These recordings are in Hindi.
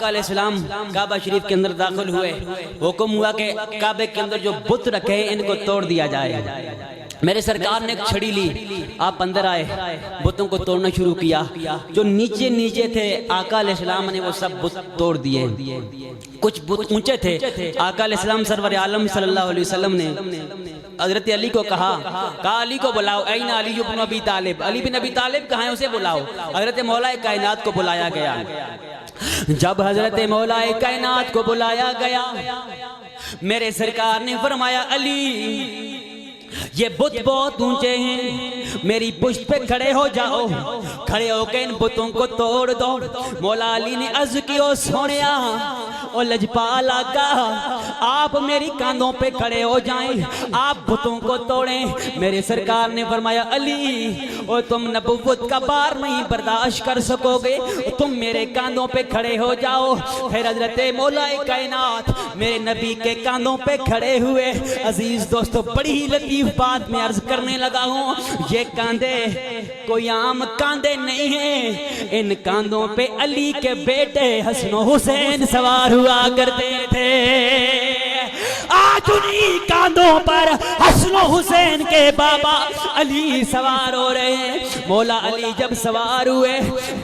आका अलैहिस्सलाम काबा शरीफ के अंदर दाखिल हुए, हुक्म हुआ कि काबे के अंदर जो बुत रखे हैं इनको तोड़ दिया जाए। मेरे सरकार ने एक छड़ी ली, आप अंदर आए, बुतों को तोड़ना शुरू किया। जो नीचे नीचे थे आका अलैहिस्सलाम ने वो सब बुत तोड़ दिए। कुछ बुत ऊंचे थे। आका अलैहिस्सलाम सरवर आलम सल्लल्लाहु अलैहि वसल्लम ने हजरत अली को कहा अली को बुलाओ, ऐना अली इब्न अबी तालिब, अली बिन अबी तालिब कहाँ है, उसे बुलाओ। हजरत मौला कायनात को बुलाया गया। जब हजरत मौला कायनात को बुलाया गया, मेरे सरकार ने फरमाया अली ये बुत बहुत ऊंचे हैं, मेरी पुष्ट पे खड़े हो जाओ, खड़े होकर इन बुतों को तोड़ दो। मौला अली ने अर्ज की ओ सोनिया ओ लजपाल आका, आप मेरी कांधों पे खड़े हो जाएं, आप बुतों को तोड़ें। मेरे सरकार ने फरमाया अली ओ तुम नबुव्वत का बार नहीं बर्दाश्त कर सकोगे, तुम मेरे कांधों पे खड़े हो जाओ। फिर हजरत मौला कायनात मेरे नबी के कांधों पे खड़े हुए। अजीज दोस्तों, बड़ी ही लतीफ बात में अर्ज करने लगा हूँ, ये कांधे कोई आम कांधे नहीं है, इन कांधों पे अली के बेटे हसन हुसैन सवार हुआ करते थे। आज उन्हीं कांधों पर हसन हुसैन के बाबा अली सवार हो रहे हैं। मौला अली जब सवार हुए,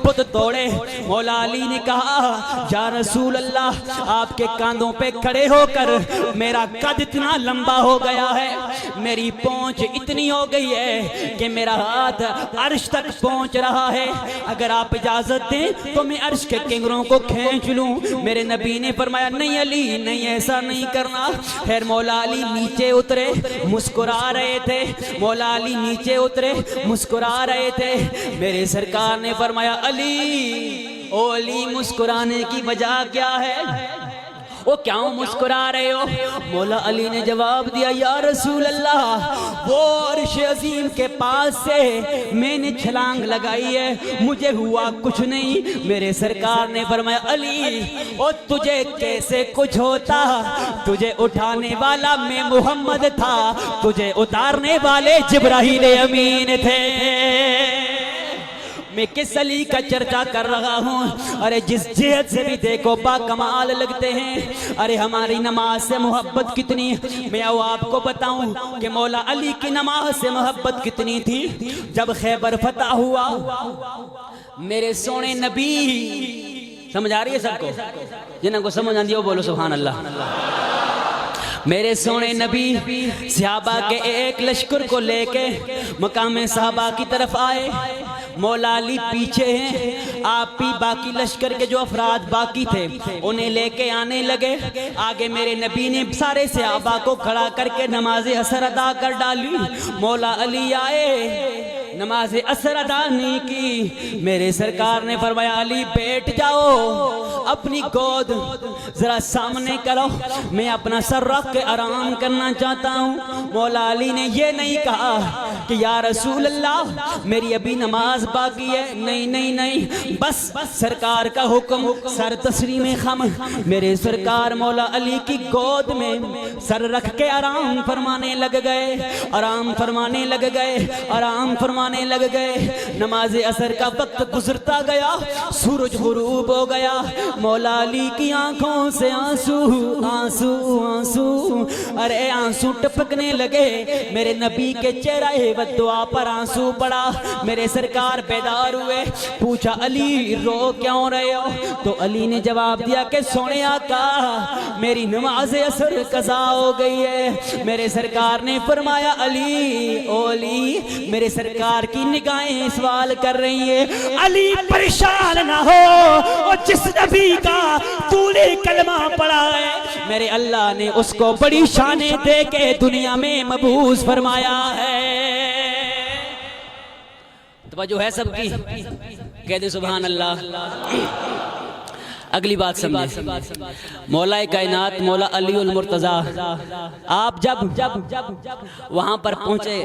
बुत तोड़े, मौला अली ने कहा या रसूल अल्लाह, आपके कांधों पे खड़े होकर मेरा कद इतना लंबा हो गया है, मेरी पहुंच इतनी हो गई है कि मेरा हाथ अर्श तक पहुंच रहा है, अगर आप इजाजत दें तो मैं अर्श के किंगरों को खींच लूं। मेरे नबी ने फरमाया नहीं अली नहीं, ऐसा नहीं करना। फिर मौला अली नीचे उतरे, मुस्कुरा रहे थे। मौला अली नीचे उतरे, मुस्कुरा रहे थे। मेरे सरकार ने फरमाया अली ओ अली, मुस्कुराने की वजह क्या है, वो क्यों मुस्कुरा रहे हो? मौला अली ने जवाब दिया या रसूल अल्लाह, वो अर्श अजीम के पास से मैंने छलांग लगाई है, मुझे हुआ कुछ नहीं। मेरे सरकार ने फरमाया अली ओ तुझे कैसे कुछ होता, तुझे उठाने वाला मैं मोहम्मद था, तुझे उतारने वाले जिब्राहील अमीन थे। मैं किस अली का चर्चा कर रहा हूँ? अरे जिस जिहत से भी देखो बाकमाल लगते हैं। अरे हमारी नमाज से मोहब्बत कितनी, मैं आपको बताऊं कि मौला अली की नमाज से मोहब्बत कितनी थी। जब खैबर फतह हुआ, मेरे सोने नबी, समझ आ रही है सबको? जिनको समझ आती है वो बोलो सुभान अल्लाह। मेरे सोने नबी सहाबा के एक लश्कर को लेके मकाम सहाबा की तरफ आए। मौला अली पीछे हैं, आप भी बाकी लश्कर के जो अफराद बाकी थे उन्हें लेके आने लगे। आगे मेरे नबी ने सारे सहाबा को खड़ा करके नमाज असर अदा कर डाली। मौला अली आए, नमाज असर अदा नहीं की। मेरे सरकार ने फरमाया अली बैठ जाओ, अपनी गोद जरा सामने करो, मैं अपना सर रख के आराम करना चाहता हूँ। मौला अली ने ये नहीं कहा कि या रसूल अल्लाह मेरी अभी नमाज बाकी है, नहीं नहीं नहीं, बस सरकार का हुक्म, सर तस्लीम खम। मेरे सरकार मौला अली की गोद में सर रख के आराम फरमाने लग गए, आराम फरमाने लग गए, आराम फरमाने लग गए। नमाज असर का वक्त गुजरता गया, सूरज गुरूब हो गया। मौला अली की आंखों से आंसू आंसू आंसू, अरे आंसू टपकने लगे। मेरे नबी के चेहरे व दुआ पर आंसू पड़ा। मेरे सरकार बेदार हुए, पूछा अली रो क्यों रहे हो? तो अली ने जवाब दिया कि सोने आका मेरी नमाज असर कज़ा हो गई है। मेरे सरकार ने फरमाया अली ओ अली, मेरे सरकार की निगाहें सवाल कर रही है, अली परेशान ना हो, और जिस नबी का तूने कलमा पढ़ा है मेरे अल्लाह ने उसको बड़ी शाने दे के दुनिया में मबूस फरमाया है। जो है सबकी कह दे सुभान अल्लाह। अगली बात समझे, मौला कायनात मौला अली उल मुर्तजा, आप जब वहां पर पहुंचे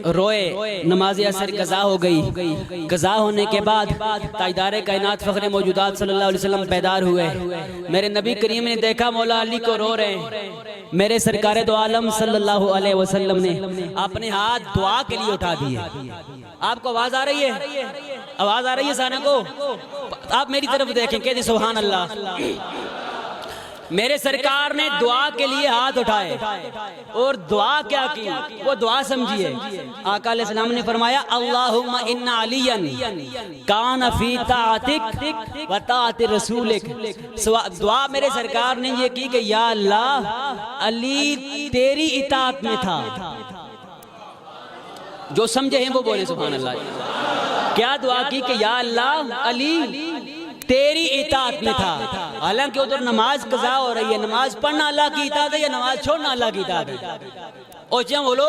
रोए, नमाज असर कज़ा हो गई। कज़ा होने के बाद ताजदार कायनात फ़ख्र मौजूदात सल्लल्लाहु अलैहि वसल्लम बेदार हुए। मेरे नबी करीम ने देखा मौला अली को रो रहे हैं। मेरे सरकार दो आलम सल्लल्लाहु अलैहि वसल्लम ने अपने हाथ दुआ के लिए उठा दिए। आपको आवाज आ रही है? आवाज आ रही है सारे को? आप मेरी तरफ देखें, कहते सुभान अल्लाह। मेरे सरकार ने दुआ के लिए हाथ उठाए और दुआ क्या की, वो दुआ समझिए। आका अलैहिस्सलाम ने फरमाया अल्लाहुम्मा इन्ना अलियन कान फी ताअतिक व ताअति रसूलिक। दुआ मेरे सरकार ने ये की कि या अल्लाह, अली तेरी इताअत में था। जो समझे हैं वो बोले सुभान अल्लाह। क्या दुआ की कि या अल्लाह, अली तेरी इताअत में था। हालांकि उधर नमाज कज़ा हो रही है, नमाज पढ़ना अल्लाह की इताअत है या नमाज छोड़ना अल्लाह की इताअत है? ओ क्या बोलो,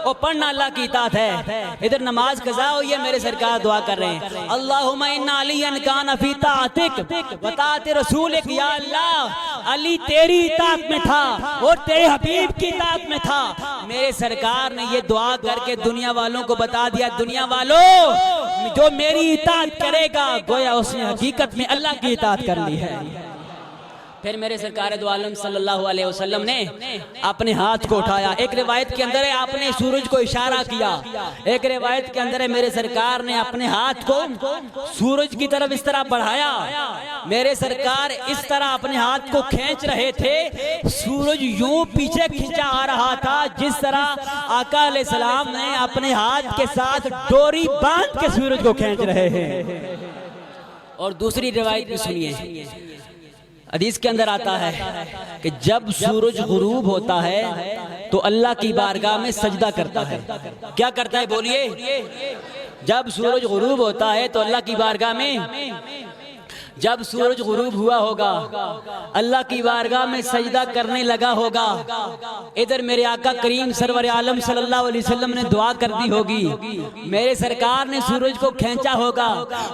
ओ पढ़ना अल्लाह की इताअत है, इधर नमाज कज़ा हुई है। मेरे सरकार दुआ कर रहे हैं अल्लाहुम्मा इन्ना अलियन कान फी ताअतिक व ताअति रसूलिक। या अल्लाह, अली तेरी इताअत में था और तेरे हबीब की इताअत में था। मेरे सरकार ने ये दुआ करके दुनिया वालों को बता दिया, दुनिया वालों, जो मेरी इताअत करेगा गोया उसने हकीकत में अल्लाह की इताअत कर ली है। फिर मेरे सरकार दो आलम सल्लल्लाहु अलैहि वसल्लम ने अपने हाथ को उठाया। एक रिवायत के अंदर है आपने सूरज को इशारा किया, एक रिवायत के अंदर है मेरे सरकार ने अपने हाथ को सूरज की तरफ इस तरह बढ़ाया। मेरे सरकार इस तरह अपने हाथ को खींच रहे थे, सूरज यूं पीछे खींचा आ रहा था जिस तरह आका अलैहिस्सलाम ने अपने हाथ के साथ डोरी बांध के सूरज को खींच रहे हैं। और दूसरी रिवायत भी सुनिए, हदीस के अंदर आता है कि जब सूरज गुरूब होता है तो अल्लाह की बारगाह में सजदा करता है। क्या करता है बोलिए? जब सूरज गुरूब होता है तो अल्लाह की बारगाह में, जब सूरज गुरूब हुआ होगा अल्लाह की बारगाह में सजदा करने लगा होगा। इधर मेरे आका करीम सरवर आलम सल्लल्लाहु अलैहि वसल्लम ने दुआ कर दी होगी, मेरे सरकार ने सूरज को खींचा होगा,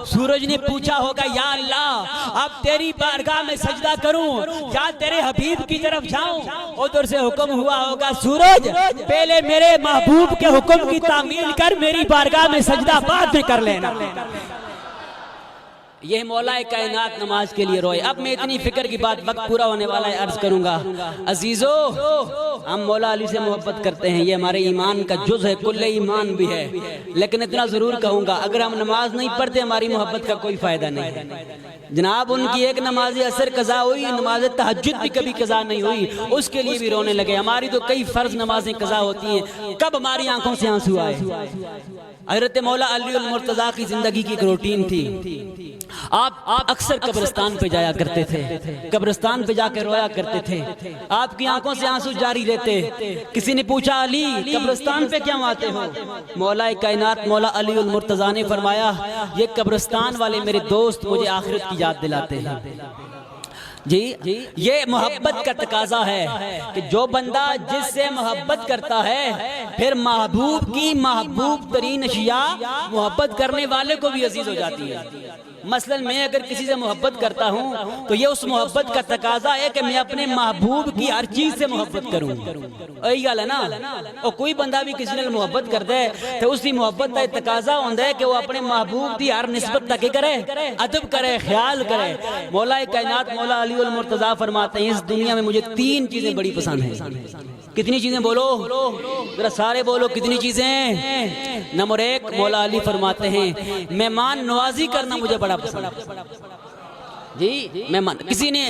सूरज ने पूछा होगा या अल्लाह, अब तेरी बारगाह में सजदा करूं या तेरे हबीब की तरफ जाऊं? उधर से हुक्म हुआ होगा, सूरज पहले मेरे महबूब के हुक्म की तामील कर, मेरी बारगाह में सजदा बाद में कर लेना। यह मौला कायनात नमाज के लिए रोए। अब मैं इतनी फिक्र की बात, वक्त पूरा होने वाला है, अर्ज करूंगा। अजीजो, हम मौला अली से मोहब्बत करते हैं, ये हमारे ईमान का जुज़ है, कुल्ले ईमान भी है। लेकिन इतना जरूर कहूंगा, अगर हम नमाज नहीं पढ़ते हमारी मोहब्बत का कोई फायदा नहीं है। जनाब, उनकी एक नमाज असर कज़ा हुई, नमाज तहज्जुद भी कभी कज़ा नहीं हुई, उसके लिए भी रोने लगे। हमारी तो कई फर्ज नमाजें कज़ा होती हैं, कब हमारी आंखों से आंसू आए। हज़रत मौला अली मुर्तज़ा की जिंदगी की एक रूटीन थी। आप अक्सर कब्रिस्तान पे जाया करते थे, कब्रिस्तान पे जाकर रोया करते थे, आपकी आंखों से आंसू जारी रहते। किसी ने पूछा, अली कब्रिस्तान पे क्यों आते हो? मौला कायनात मौला अली मुर्तज़ा ने फरमाया, ये कब्रिस्तान वाले मेरे दोस्त मुझे आखिरत की याद दिलाते हैं। जी, ये मोहब्बत का तकाजा है कि जो बंदा जिससे मोहब्बत करता है, फिर महबूब की महबूब तरीन अशिया मोहब्बत करने वाले को भी अजीज हो जाती है। मसलन मैं अगर किसी से मोहब्बत करता हूँ तो ये उस मोहब्बत का तकाजा है कि मैं अपने महबूब की हर चीज से मोहब्बत करूँ। यही गल है ना। और कोई बंदा भी किसी ने मोहब्बत करता है तो उसकी मोहब्बत का तकाजा होता है कि वो अपने महबूब की हर निस्बत तक करे, अदब करे, ख्याल करे। मौला कायनात मौला अली मुर्तज़ा फरमाते हैं, इस दुनिया में मुझे तीन चीजें बड़ी पसंद हैं। कितनी चीजें बोलो जरा, सारे बोलो कितनी चीजें। नंबर एक, मौला अली फरमाते हैं, मेहमान नवाजी करना मुझे बड़ा पसंद है। जी, मेहमान, किसी ने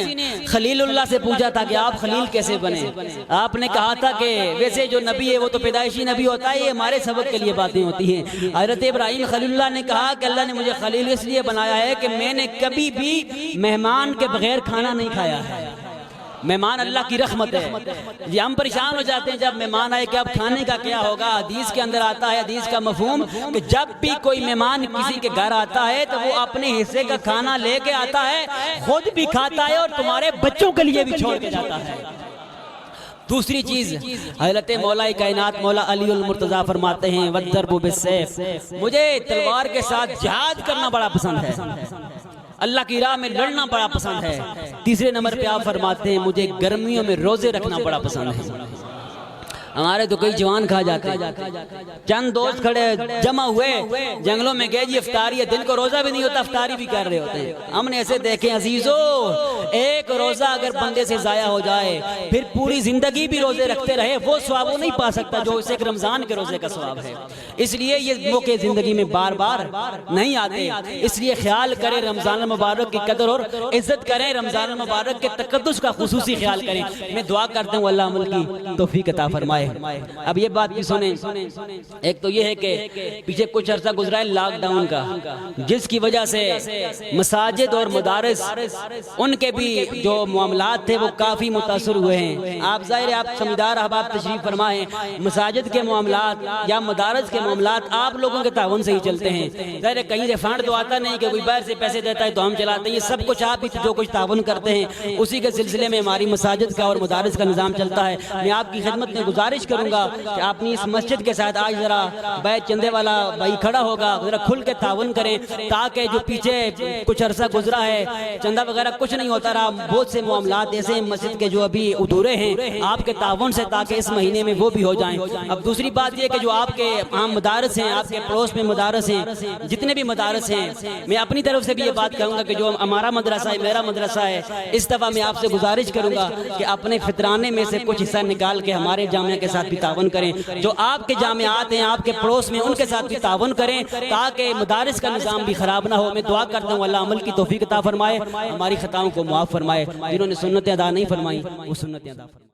खलीलुल्लाह से पूछा था कि आप खलील कैसे बने? आपने कहा था कि वैसे जो नबी है वो तो पैदाइशी नबी होता है, ये हमारे सबक के लिए बातें होती हैं। हज़रत इब्राहीम खलीलुल्लाह ने कहा कि अल्लाह ने मुझे खलील इसलिए बनाया है कि मैंने कभी भी मेहमान के बगैर खाना नहीं खाया है। मेहमान अल्लाह की रहमत है। ये हम परेशान हो जाते हैं जब मेहमान आए कि अब खाने का क्या होगा। हदीस के अंदर आता है, हदीस का मफहूम कि जब भी कोई मेहमान किसी के घर आता है तो वो अपने हिस्से का खाना लेके आता है, खुद भी खाता है और तुम्हारे बच्चों के लिए भी छोड़ के जाता है। दूसरी चीज, हज़रत मौला कायनात मौला अली मुर्तज़ा फरमाते हैं, वद्दरबु बिस्सैफ, मुझे तलवार के साथ जिहाद करना बड़ा पसंद है, अल्लाह की राह में लड़ना बड़ा पसंद है। तीसरे नंबर पे आप फरमाते हैं, मुझे गर्मियों में रोजे रखना बड़ा पसंद है। हमारे तो कई जवान खा जाते हैं। चंद दोस्त खड़े जमा हुए जंगलों में गए जी इफ्तारी है, दिन को रोजा भी नहीं होता इफ्तारी भी कर रहे होते हैं। हमने ऐसे देखे अजीजो, एक रोजा अगर बंदे से जाया हो जाए फिर पूरी जिंदगी भी रोजे रखते रहे वो स्वाब वो नहीं पा सकता जो इसे रमजान के रोजे का स्वाब है। इसलिए ये मौके जिंदगी में बार बार नहीं आते, इसलिए ख्याल करें रमजान मुबारक की कदर और इज्जत करें, रमजान मुबारक के तकद्दुस का खुसूसी ख्याल करें। मैं दुआ करता हूँ अल्लाह अमल की तौफीक अता फरमाए। अब ये बात भी सुने, एक तो ये है कि पीछे कुछ अर्सा गुजरा है लॉकडाउन का, जिसकी वजह से मसाजिद और मदारिस उनके भी जो मामलात थे वो काफी मुतासर हुए हैं। आप जाहिर है आप समझदार अहबाब तशरीफ फरमाए, मसाजिद के मामलात या मदारिस के मामलात आप लोगों के तावन से ही चलते हैं। जाहिर है कहीं से फंड तो आता नहीं कि कोई बाहर से पैसे देता है तो हम चलाते हैं, ये सब कुछ आप ही जो कुछ तावन करते हैं उसी के सिलसिले में हमारी मसाजिद का और मदारिस का निज़ाम चलता है। मैं आपकी खिदमत में गुजारिश करूंगा कि आपने इस मस्जिद के साथ आज जरा बैठ चंदे वाला भाई खड़ा होगा, जरा खुल के तावन करें ताकि जो पीछे कुछ अरसा गुजरा है चंदा वगैरह कुछ नहीं होता रहा, बहुत से मामलात ऐसे मस्जिद के जो अभी अधूरे हैं आपके तावन से, ताकि इस महीने में वो भी हो जाएं। अब दूसरी बात यह कि जो आपके आम मदारस हैं, आपके पड़ोस में मदारस हैं, जितने भी मदारस हैं, मैं अपनी तरफ से भी ये बात कहूँगा कि जो हमारा मदरसा है, मेरा मदरसा है, इस दफ़ा मैं आपसे गुजारिश करूँगा कि अपने फितराने में से कुछ हिस्सा निकाल के हमारे जामिया के साथ भी तावन करें। जो आपके जामियात हैं आपके पड़ोस में उनके साथ भी तावन करें ताकि मदारिस का निज़ाम भी ख़राब ना हो। मैं दुआ करता हूँ अल्लाह अमल की तौफीक अता फरमाए, हमारी खताओं को मुआफ़ फरमाए, जिन्होंने सुन्नतें अदा नहीं फरमाई वो सुन्नतें अदा फरमाए।